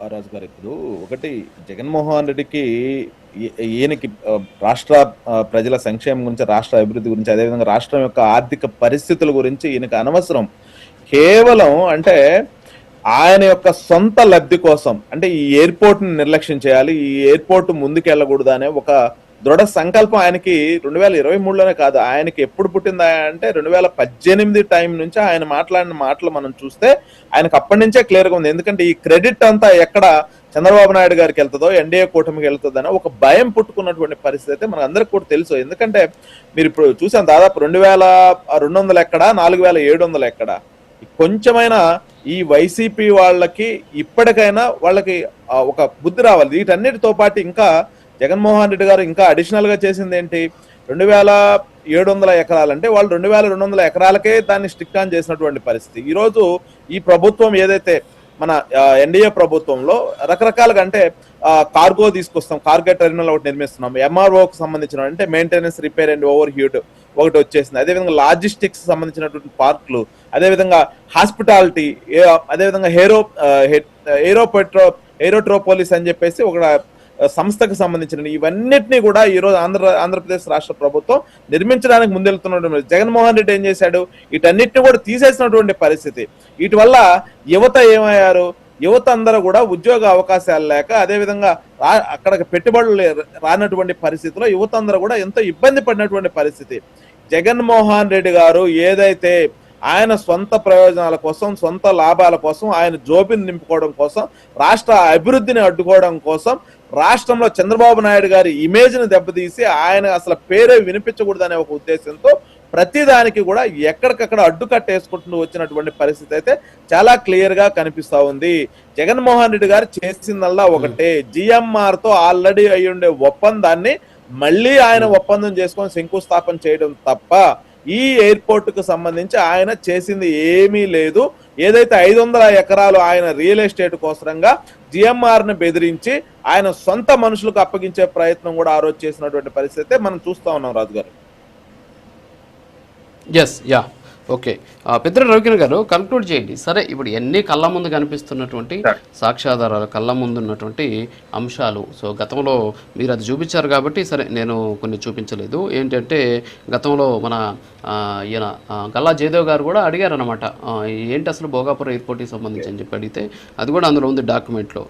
రాజు గారు ఇప్పుడు ఒకటి జగన్మోహన్ రెడ్డికి ఈయనకి రాష్ట్ర ప్రజల సంక్షేమం గురించి, రాష్ట్ర అభివృద్ధి గురించి, అదేవిధంగా రాష్ట్రం యొక్క ఆర్థిక పరిస్థితుల గురించి ఈయనకి అనవసరం. కేవలం అంటే ఆయన యొక్క సొంత లబ్ధి కోసం, అంటే ఈ ఎయిర్పోర్ట్ని నిర్లక్ష్యం చేయాలి, ఈ ఎయిర్పోర్ట్ ముందుకెళ్ళకూడదు అనే ఒక దృఢ సంకల్పం ఆయనకి 2023లోనే కాదు, ఆయనకి ఎప్పుడు పుట్టిందా అంటే 2018 టైం నుంచి ఆయన మాట్లాడిన మాటలు మనం చూస్తే ఆయనకు అప్పటి నుంచే క్లియర్గా ఉంది. ఎందుకంటే ఈ క్రెడిట్ అంతా ఎక్కడ చంద్రబాబు నాయుడు గారికి వెళ్తుందో, ఎన్డీఏ కూటమికి వెళ్తుందని ఒక భయం పుట్టుకున్నటువంటి పరిస్థితి అయితే మన అందరికి కూడా తెలుసు. ఎందుకంటే మీరు ఇప్పుడు చూసాం, దాదాపు 2200 ఎక్కడ, 4700 ఎక్కడ. కొంచెమైనా ఈ వైసీపీ వాళ్ళకి ఇప్పటికైనా వాళ్ళకి ఒక బుద్ధి రావాలి. వీటన్నిటితో పాటు ఇంకా జగన్మోహన్ రెడ్డి గారు ఇంకా అడిషనల్ గా చేసింది ఏంటి, 2700 ఎకరాలు అంటే వాళ్ళు 2200 ఎకరాలకే దాన్ని స్టిక్ ఆన్ చేసినటువంటి పరిస్థితి. ఈరోజు ఈ ప్రభుత్వం ఏదైతే మన ఎన్డీఏ ప్రభుత్వంలో రకరకాలుగా అంటే కార్గో తీసుకొస్తాం, కార్గో టెర్మినల్ ఒకటి నిర్మిస్తున్నాం, ఎంఆర్ఓకి సంబంధించిన అంటే maintenance, repair and over heat ఒకటి వచ్చేసింది, అదేవిధంగా లాజిస్టిక్స్ సంబంధించినటువంటి పార్కులు, అదేవిధంగా హాస్పిటాలిటీ, అదేవిధంగా ఏరోట్రోపోలిస్ అని చెప్పేసి ఒక సంస్థకు సంబంధించిన ఇవన్నిటినీ కూడా ఈరోజు ఆంధ్రప్రదేశ్ రాష్ట్ర ప్రభుత్వం నిర్మించడానికి ముందెళ్తున్నటువంటి జగన్మోహన్ రెడ్డి ఏం చేశాడు, వీటన్నిటిని కూడా తీసేసినటువంటి పరిస్థితి. వీటి వల్ల యువత ఏమయ్యారు, యువత అందరూ కూడా ఉద్యోగ అవకాశాలు లేక, అదేవిధంగా అక్కడికి పెట్టుబడులు రానటువంటి పరిస్థితిలో యువత అందరూ కూడా ఎంతో ఇబ్బంది పడినటువంటి పరిస్థితి. జగన్మోహన్ రెడ్డి గారు ఏదైతే ఆయన సొంత ప్రయోజనాల కోసం, సొంత లాభాల కోసం, ఆయన జోబిని నింపుకోవడం కోసం, రాష్ట్ర అభివృద్ధిని అడ్డుకోవడం కోసం, రాష్ట్రంలో చంద్రబాబు నాయుడు గారి ఇమేజ్ని దెబ్బతీసి ఆయన అసలు పేరే వినిపించకూడదనే ఒక ఉద్దేశంతో ప్రతిదానికి కూడా ఎక్కడికక్కడ అడ్డుకట్టేసుకుంటూ వచ్చినటువంటి పరిస్థితి అయితే చాలా క్లియర్ గా కనిపిస్తా ఉంది. జగన్మోహన్ రెడ్డి గారు చేసిందల్లా ఒకటే, జిఎంఆర్ తో ఆల్రెడీ అయి ఉండే ఒప్పందాన్ని మళ్ళీ ఆయన ఒప్పందం చేసుకొని శంకుస్థాపన చేయడం తప్ప ఈ ఎయిర్పోర్ట్ కు సంబంధించి ఆయన చేసింది ఏమీ లేదు. ఏదైతే 500 ఎకరాలు ఆయన రియల్ ఎస్టేట్ కోసరంగా జిఎంఆర్ ని బెదిరించి ఆయన సొంత మనుషులకు అప్పగించే ప్రయత్నం కూడా ఆ రోజు చేసినటువంటి పరిస్థితి మనం చూస్తా ఉన్నాం రాజు గారు. Yes, yeah, okay. Peddireddy Ravikiran గారు కన్క్లూడ్ చేయండి. సరే, ఇప్పుడు ఎన్ని కళ్ళ ముందు కనిపిస్తున్నటువంటి సాక్ష్యాధారాలు, కళ్ళ ముందు ఉన్నటువంటి అంశాలు, సో గతంలో మీరు అది చూపించారు కాబట్టి సరే నేను కొన్ని చూపించలేదు. ఏంటంటే గతంలో మన ఈయన గల్లా జయదేవ్ గారు కూడా అడిగారనమాట, ఏంటి అసలు భోగాపురం ఎయిర్పోర్ట్కి సంబంధించి అని చెప్పి అడిగితే అది కూడా అందులో ఉంది డాక్యుమెంట్లో.